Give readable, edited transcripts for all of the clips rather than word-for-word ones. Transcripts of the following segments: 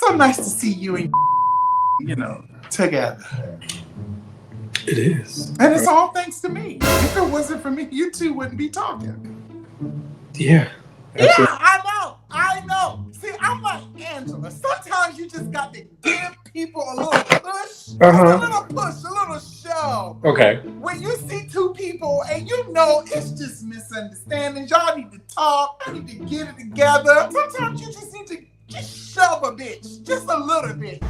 So nice to see you and together. It is. And it's all thanks to me. If it wasn't for me, you two wouldn't be talking. Yeah. Absolutely. Yeah, I know. See, I'm like Angela. Sometimes you just got to give people a little push. Just a little push, a little shove. Okay. When you see two people and you know it's just misunderstandings, y'all need to talk, y'all need to get it together. Sometimes you just need to just shove a bitch, just a little bit.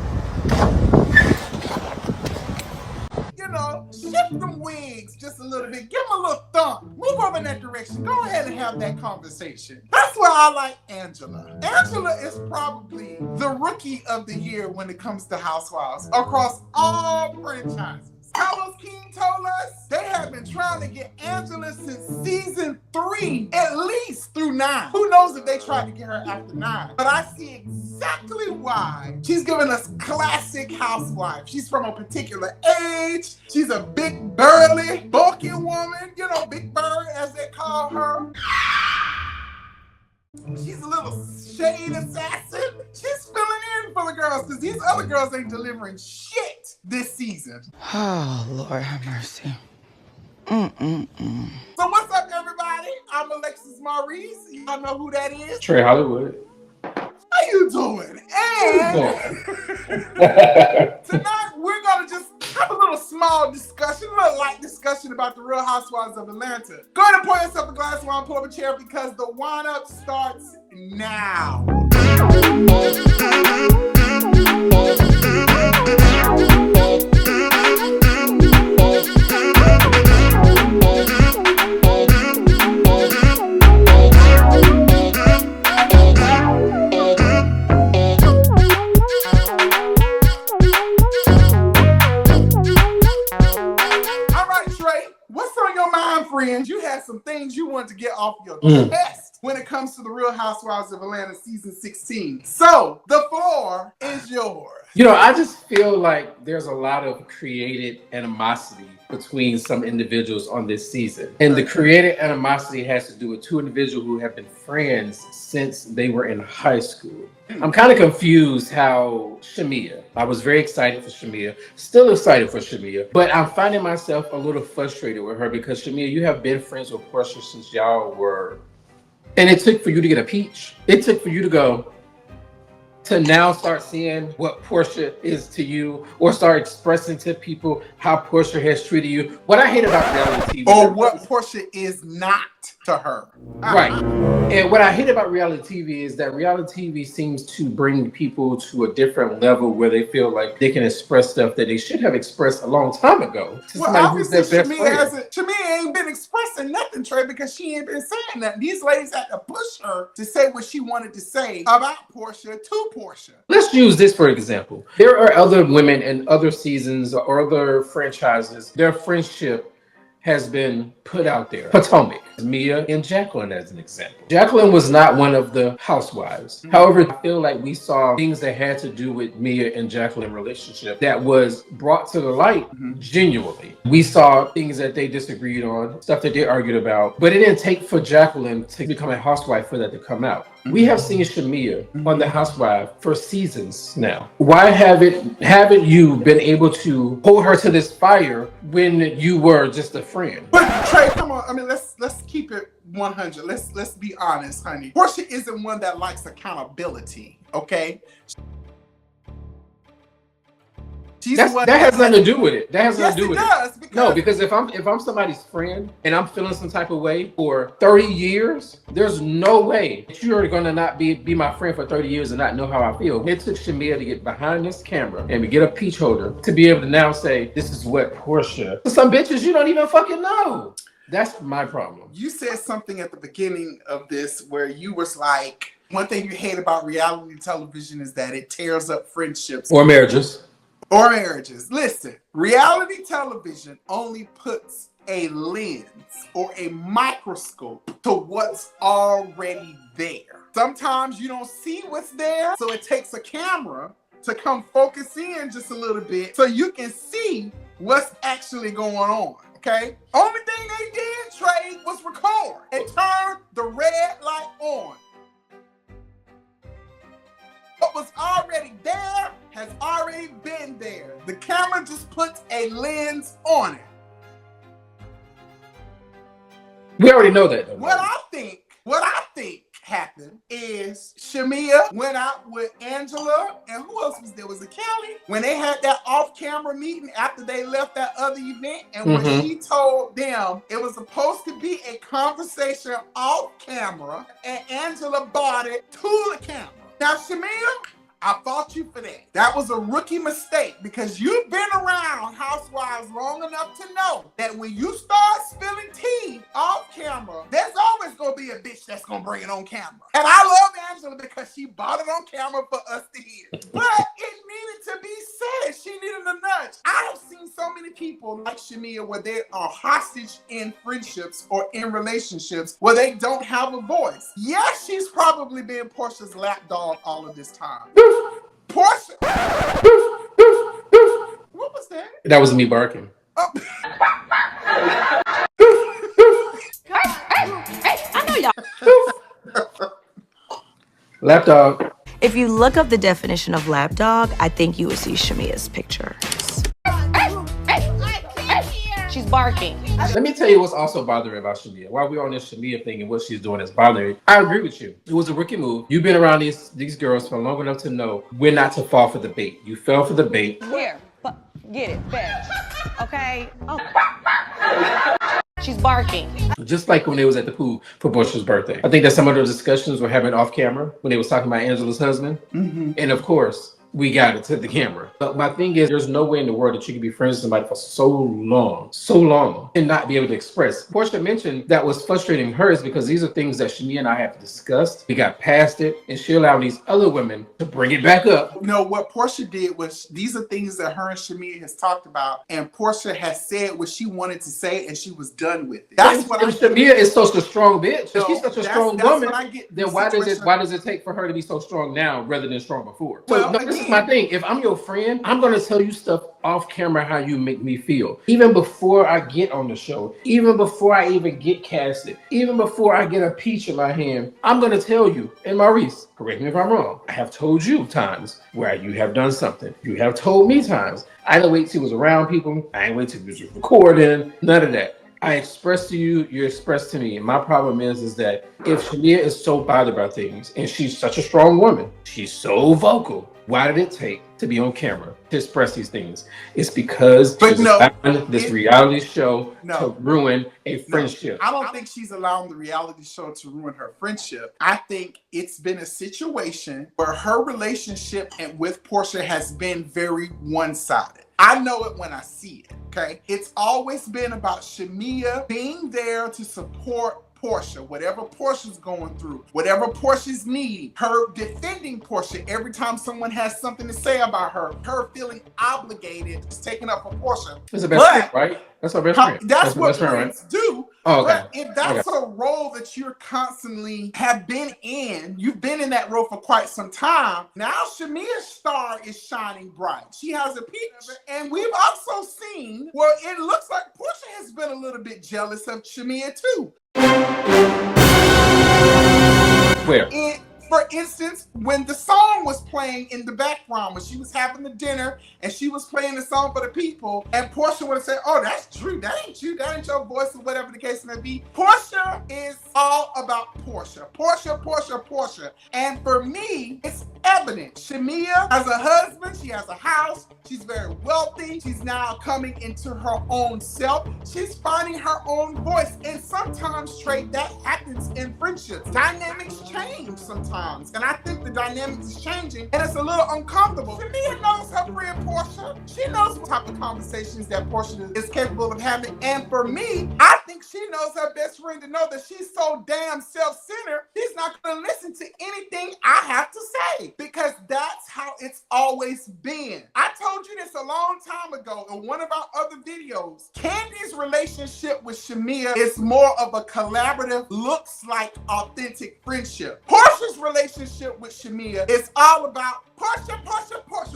Shift them wigs just a little bit. Give them a little thump. Move over in that direction. Go ahead and have that conversation. That's why I like Angela. Angela is probably the rookie of the year when it comes to Housewives across all franchises. Carlos King told us they have been trying to get Angela since season 3, at least through 9. Who knows if they tried to get her after 9. But I see exactly why. She's giving us classic housewife. She's from a particular age. She's a big, burly, bulky woman. Big Bird as they call her. She's a little shade assassin. She's filling in for the girls because these other girls ain't delivering shit this season. Oh, Lord have mercy. So what's up, everybody? I'm Alexis Maurice. Y'all know who that is? Trei Hollywood. How you doing? And tonight we're gonna just have a little small discussion, a little light discussion about the Real Housewives of Atlanta. Go ahead and pour yourself a glass of wine, pull up a chair because the wine up starts now. Friends, you had some things you wanted to get off your chest when it comes to the Real Housewives of Atlanta season 16. So the floor is yours. I just feel like there's a lot of created animosity between some individuals on this season. And the created animosity has to do with two individuals who have been friends since they were in high school. I'm kind of confused how Shamea, I was very excited for Shamea, still excited for Shamea, but I'm finding myself a little frustrated with her because Shamea, you have been friends with Porsha since y'all were, and it took for you to get a peach. It took for you to go to now start seeing what Porsha is to you or start expressing to people how Porsha has treated you. What I hate about reality TV. Or what Porsha is not to her. Right. And what I hate about reality TV is that reality TV seems to bring people to a different level where they feel like they can express stuff that they should have expressed a long time ago. Well, obviously, Shamea ain't been expressing nothing, Trey, because she ain't been saying nothing. These ladies had to push her to say what she wanted to say about Porsha to Porsha. Let's use this for example. There are other women in other seasons or other franchises, their friendship has been put out there. Potomac, Mia, and Jacqueline as an example. Jacqueline was not one of the housewives. However, I feel like we saw things that had to do with Mia and Jacqueline relationship that was brought to the light genuinely. We saw things that they disagreed on, stuff that they argued about, but it didn't take for Jacqueline to become a housewife for that to come out. We have seen Shamea on The Housewives for seasons now. Why haven't you been able to hold her to this fire when you were just a friend? But Trey, come on. I mean, let's keep it 100. Let's be honest, honey. Porsha isn't one that likes accountability. Okay. That has nothing to do with it. That has nothing to do with it. No, because if I'm somebody's friend and I'm feeling some type of way for 30 years, there's no way that you're gonna not be my friend for 30 years and not know how I feel. It took Shamea to get behind this camera and to get a peach holder to be able to now say, this is what Porsha. Some bitches you don't even fucking know. That's my problem. You said something at the beginning of this where you was like, one thing you hate about reality television is that it tears up friendships. Or marriages. Listen, reality television only puts a lens or a microscope to what's already there. Sometimes you don't see what's there, so it takes a camera to come focus in just a little bit so you can see what's actually going on. Okay? Only thing they did, Trey, was record and turn the red light on. What was already there has already been there. The camera just puts a lens on it. We already know that, though. What I think happened is Shamea went out with Angela, and who else was there? Was it Kelly? When they had that off-camera meeting after they left that other event, and when she told them it was supposed to be a conversation off-camera, and Angela bought it to the camera. Now, Shamea, I fault you for that. That was a rookie mistake because you've been around Housewives long enough to know that when you start spilling tea off camera, there's always gonna be a bitch that's gonna bring it on camera. And I love Angela because she bought it on camera for us to hear. But it needed to be said. She needed a nudge. I have seen so many people like Shamea where they are hostage in friendships or in relationships where they don't have a voice. Yes, she's probably been Porsha's lapdog all of this time. Porsha. What was that? That was me barking. Oh. Hey, I know y'all. Lapdog. If you look up the definition of lapdog, I think you would see Shamea's picture. She's barking. Let me tell you what's also bothering about Shamea. While we're on this Shamea thing and what she's doing is bothering, I agree with you. It was a rookie move. You've been around these girls for long enough to know we're not to fall for the bait. You fell for the bait. Here, get it, fetch. Okay? Oh. She's barking. Just like when they was at the pool for Porsha's birthday. I think that some of those discussions were having off camera when they was talking about Angela's husband. And of course, we got it to the camera. But my thing is, there's no way in the world that you can be friends with somebody for so long, and not be able to express. Porsha mentioned that was frustrating her is because these are things that Shamea and I have discussed. We got past it, and she allowed these other women to bring it back up. No, what Porsha did was, these are things that her and Shamea has talked about, and Porsha has said what she wanted to say, and she was done with it. That's what Shamea is such a strong bitch. No, If she's such a strong woman, then why situation. does it take for her to be so strong now rather than strong before? Well, So, no, this is my thing. If I'm your friend, I'm going to tell you stuff off camera how you make me feel. Even before I get on the show, even before I even get casted, even before I get a peach in my hand, I'm going to tell you. And Maurice, correct me if I'm wrong, I have told you times where you have done something. You have told me times. I didn't wait till you was around people. I didn't wait till you was recording. None of that. I express to you, you express to me. And my problem is that if Shamea is so bothered about things, and she's such a strong woman, she's so vocal, why did it take to be on camera to express these things? It's because she's allowing this reality show to ruin a friendship. I don't think she's allowing the reality show to ruin her friendship. I think it's been a situation where her relationship with Porsha has been very one-sided. I know it when I see it, okay? It's always been about Shamea being there to support Porsha, whatever Porsha's going through, whatever Porsha's needing, her defending Porsha every time someone has something to say about her, her feeling obligated to taking up for Porsha. That's her best friend, right? That's her best friend. That's what friends do. Oh, okay. But if that's a role that you're constantly have been in, you've been in that role for quite some time. Now Shamea's star is shining bright. She has a peach, and we've also seen where it looks like Porsha has been a little bit jealous of Shamea too. Where? For instance, when the song was playing in the background, when she was having the dinner and she was playing the song for the people, and Porsha would have said, "Oh, that's true. That ain't you. That ain't your voice," or whatever the case may be. Porsha is all about Porsha. Porsha. And for me, it's evident. Shamea has a husband. She has a house. She's very wealthy. She's now coming into her own self. She's finding her own voice. And sometimes, Trei, that happens in friendships. Dynamics change sometimes. And I think the dynamics is changing, and it's a little uncomfortable. Shamea knows her friend Porsha. She knows what type of conversations that Porsha is capable of having. And for me, I think she knows her best friend to know that she's so damn self-centered, she's not going to listen to anything I have to say, because that's how it's always been. I told you this a long time ago in one of our other videos. Candy's relationship with Shamea is more of a collaborative, looks like authentic friendship. Porsha's relationship with Shamea is all about Porsha.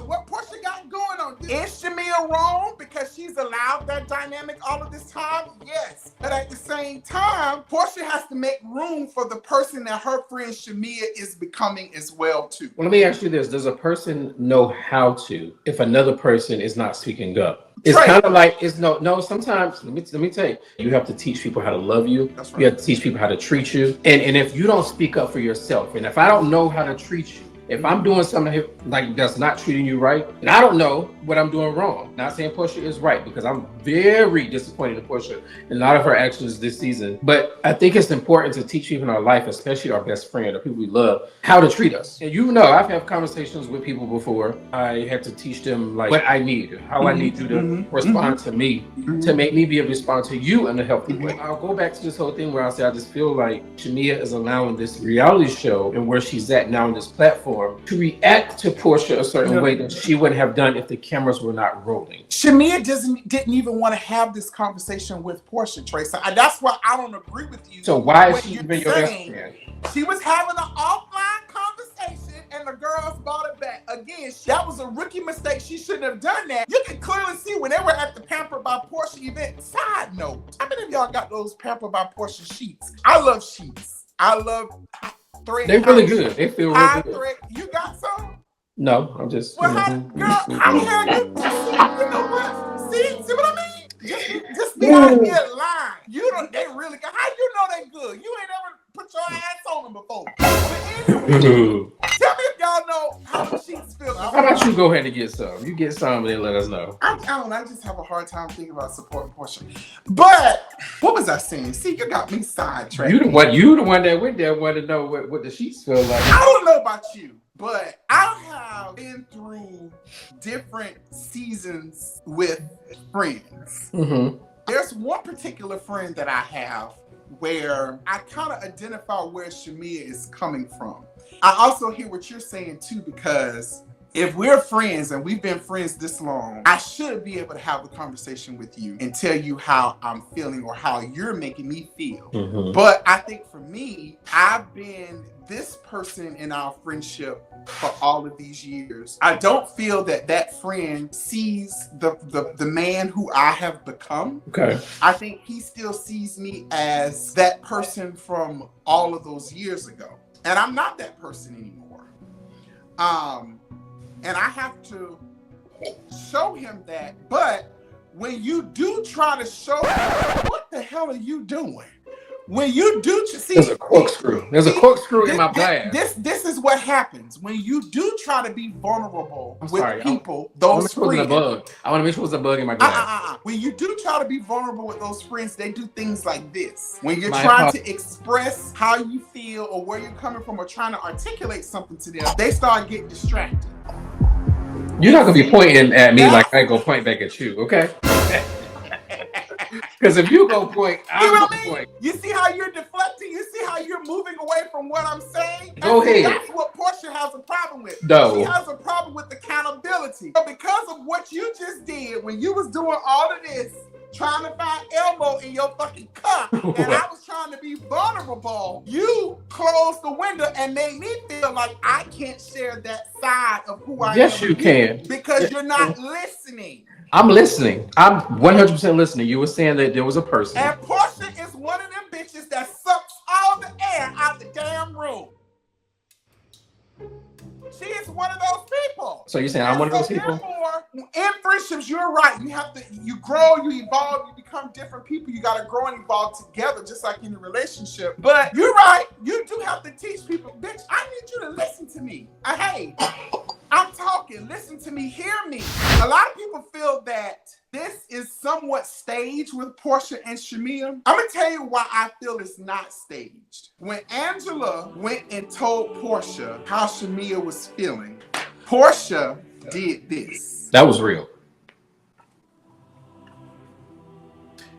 What Porsha got going on? Is Shamea wrong because she she's allowed that dynamic all of this time? Yes. But at the same time, Porsha has to make room for the person that her friend Shamea is becoming as well, too. Well, let me ask you this. Does a person know how to if another person is not speaking up? It's Trei. kind of like, no, sometimes, let me tell you, you have to teach people how to love you. That's right. You have to teach people how to treat you. And if you don't speak up for yourself, and if I don't know how to treat you, if I'm doing something like that's not treating you right, and I don't know what I'm doing wrong. Not saying Porsha is right, because I'm very disappointed in Porsha and a lot of her actions this season. But I think it's important to teach people in our life, especially our best friend or people we love, how to treat us. And you know, I've had conversations with people before. I had to teach them like what I need, how I need you to respond to me, to make me be able to respond to you in a healthy way. I'll go back to this whole thing where I say I just feel like Shamea is allowing this reality show and where she's at now on this platform to react to Porsha a certain way that she wouldn't have done if the cameras were not rolling. Shamea didn't even want to have this conversation with Porsha, Trey. So that's why I don't agree with you. So why is she even your best friend? She was having an offline conversation and the girls brought it back. Again, that was a rookie mistake. She shouldn't have done that. You can clearly see when they were at the Pampered by Porsha event. Side note, how many of y'all got those Pampered by Porsha sheets? I love sheets. I love Trei. They're really good. They feel really good. Trei. You got some? No, I'm just. Well, girl, how the hell you know what? See what I mean? Just be out here lying. You don't. They really good. How you know they good? You ain't ever put your ass on them before. But anyway, tell me if y'all know how the sheets feel. How about you go ahead and get some? You get some and then let us know. I don't know. I just have a hard time thinking about supporting Porsha. But what was I saying? See, you got me sidetracked. You the one that went there wanted to know what the sheets feel like. I don't know about you, but I have been through different seasons with friends. There's one particular friend that I have where I kind of identify where Shamea is coming from. I also hear what you're saying too, because if we're friends and we've been friends this long, I should be able to have a conversation with you and tell you how I'm feeling or how you're making me feel. But I think for me, I've been this person in our friendship for all of these years. I don't feel that that friend sees the man who I have become. Okay. I think he still sees me as that person from all of those years ago. And I'm not that person anymore. And I have to show him that. But when you do try to show him, what the hell are you doing? When you do see, there's a corkscrew. There's a corkscrew in my glass. This is what happens when you do try to be vulnerable with people. Those friends. I want to make sure it's a bug in my glass. When you do try to be vulnerable with those friends, they do things like this. When you're trying to express how you feel or where you're coming from, or trying to articulate something to them, they start getting distracted. You're not gonna be pointing at me like I go point back at you, okay? Because if you go point, I'm going to point. You see how you're deflecting? You see how you're moving away from what I'm saying? Go ahead. That's what Porsha has a problem with. No. She has a problem with accountability. But because of what you just did when you was doing all of this, trying to find elbow in your fucking cup, and I was trying to be vulnerable, you closed the window and made me feel like I can't share that side of who I am. Yes, you can. Because you're not listening. I'm listening. I'm 100% listening. You were saying that there was a person. And Porsha is one of them bitches that sucks all the air out the damn room. She is one of those people. So you're saying I'm one of those people? In friendships, you're right. You grow, you evolve, you become different people. You got to grow and evolve together, just like in a relationship. But you're right. You do have to teach people, bitch, I need you to listen to me. Hey, I'm talking. Listen to me. Hear me. A lot of people feel that this is somewhat staged with Porsha and Shamea. I'm going to tell you why I feel it's not staged. When Angela went and told Porsha how Shamea was feeling, Porsha did this. That was real.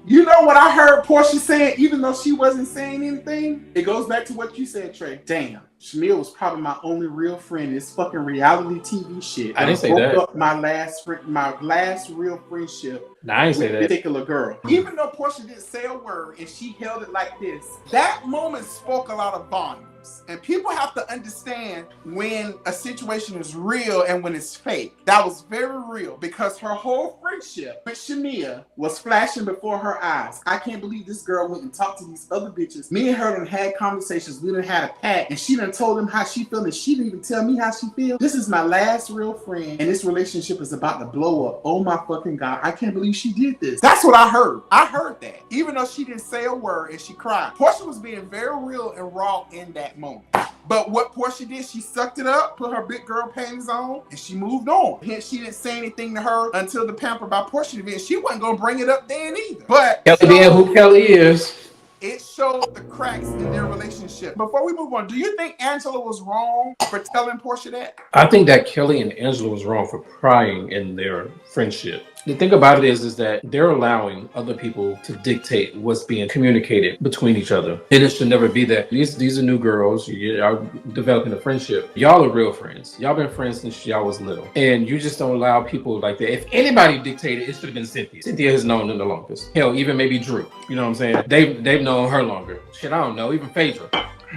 You know what I heard Porsha saying, even though she wasn't saying anything? It goes back to what you said, Trey. Damn, Shamea was probably my only real friend in this fucking reality TV shit. I didn't say that. Up my last real friendship. No, I didn't say that. With a particular girl. Even though Porsha didn't say a word and she held it like this, that moment spoke a lot of volumes. times. And people have to understand when a situation is real and when it's fake. That was very real because her whole friendship with Shamea was flashing before her eyes. I can't believe this girl went and talked to these other bitches. Me and her done had conversations. We done had a pact, and she done told them how she feel, and she didn't even tell me how she feel. This is my last real friend, and this relationship is about to blow up. Oh my fucking God. I can't believe she did this. That's what I heard. I heard that. Even though she didn't say a word and she cried. Porsha was being very real and raw in that moment. But what Porsha did, she sucked it up, put her big girl panties on, and she moved on. Hence, she didn't say anything to her until the Pamper by Porsha event. She wasn't going to bring it up then either. But Kelly being who Kelly is. It showed the cracks in their relationship. Before we move on, do you think Angela was wrong for telling Porsha that? I think that Kelly and Angela was wrong for prying in their friendship. The thing about it is that they're allowing other people to dictate what's being communicated between each other. And it should never be that. These are new girls. You are developing a friendship. Y'all are real friends. Y'all been friends since y'all was little. And you just don't allow people like that. If anybody dictated, it should have been Cynthia. Cynthia has known them the longest. Hell, even maybe Drew. You know what I'm saying? They've known her longer. Shit, I don't know. Even Phaedra.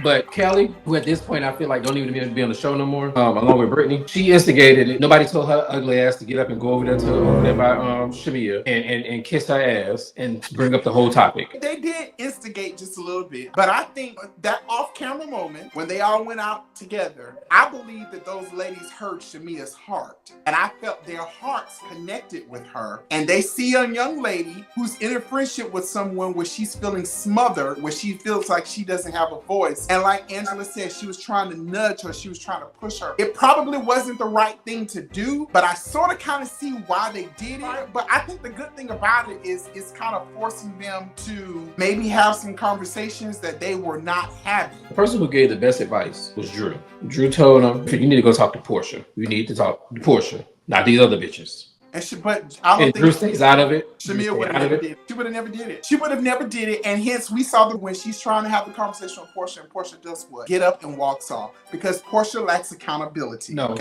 But Kelly, who at this point I feel like don't even be on the show no more, along with Brittany, she instigated it. Nobody told her ugly ass to get up and go over there by Shamea and kiss her ass and bring up the whole topic. They did instigate just a little bit, but I think that off-camera moment when they all went out together, I believe that those ladies heard Shamea's heart, and I felt their hearts connected with her. And they see a young lady who's in a friendship with someone where she's feeling smothered, where she feels like she doesn't have a voice. And like Angela said, she was trying to nudge her. She was trying to push her. It probably wasn't the right thing to do, but I sort of kind of see why they did it. But I think the good thing about it is it's kind of forcing them to maybe have some conversations that they were not having. The person who gave the best advice was Drew. Drew told him, you need to go talk to Porsha. You need to talk to Porsha, not these other bitches. But I don't think Drew stays out of it. Shamea would have never did it. She would have never did it. She would have never did it. And hence we saw that when she's trying to have the conversation with Porsha, and Porsha does what? Get up and walks off. Because Porsha lacks accountability. No.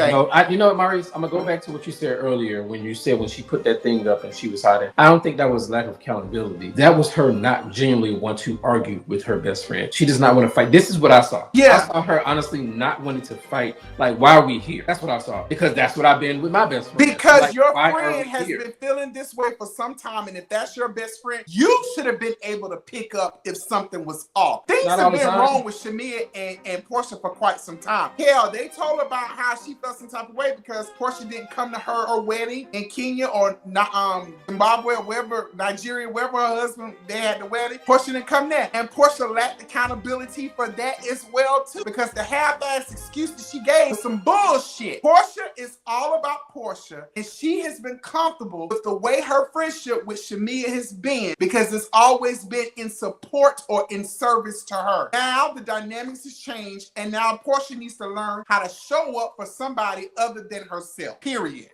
You know what, Maurice? I'm gonna go back to what you said earlier when you said when she put that thing up and she was hiding. I don't think that was lack of accountability. That was her not genuinely want to argue with her best friend. She does not want to fight. This is what I saw. Yeah. I saw her honestly not wanting to fight. Like, why are we here? That's what I saw. Because that's what I've been with my best friend. Because like, your friend has been feeling this way for some time, and if that's your best friend, you should have been able to pick up if something was off. Things have been wrong with Shamea and Porsha for quite some time. Hell, they told about how she felt some type of way because Porsha didn't come to her wedding in Kenya or Zimbabwe or wherever, Nigeria, wherever her husband, they had the wedding. Porsha didn't come there. And Porsha lacked accountability for that as well too, because the half-ass excuse that she gave was some bullshit. Porsha is all about Porsha, and she has been comfortable with the way her friendship with Shamea has been because it's always been in support or in service to her. Now the dynamics has changed, and now Porsha needs to learn how to show up for somebody other than herself, period.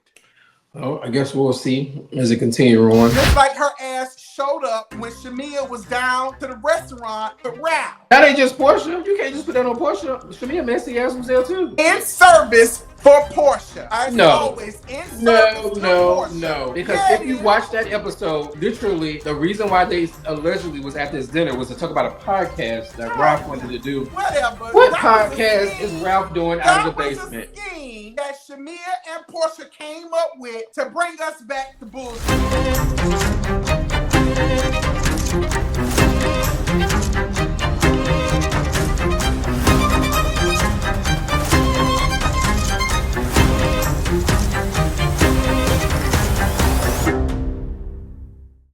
Oh, I guess we'll see as it continues on. Just like her ass showed up when Shamea was down to the restaurant to rap. That ain't just Porsha. You can't just put that on Porsha. Shamea messy ass was there too. In service for Porsha. Always in service Porsha. No. Because if you watch that episode, literally the reason why they allegedly was at this dinner was to talk about a podcast that Ralph wanted to do. Whatever. What podcast is Ralph doing out of the basement? That was a scheme that Shamea and Porsha came up with to bring us back to bullshit.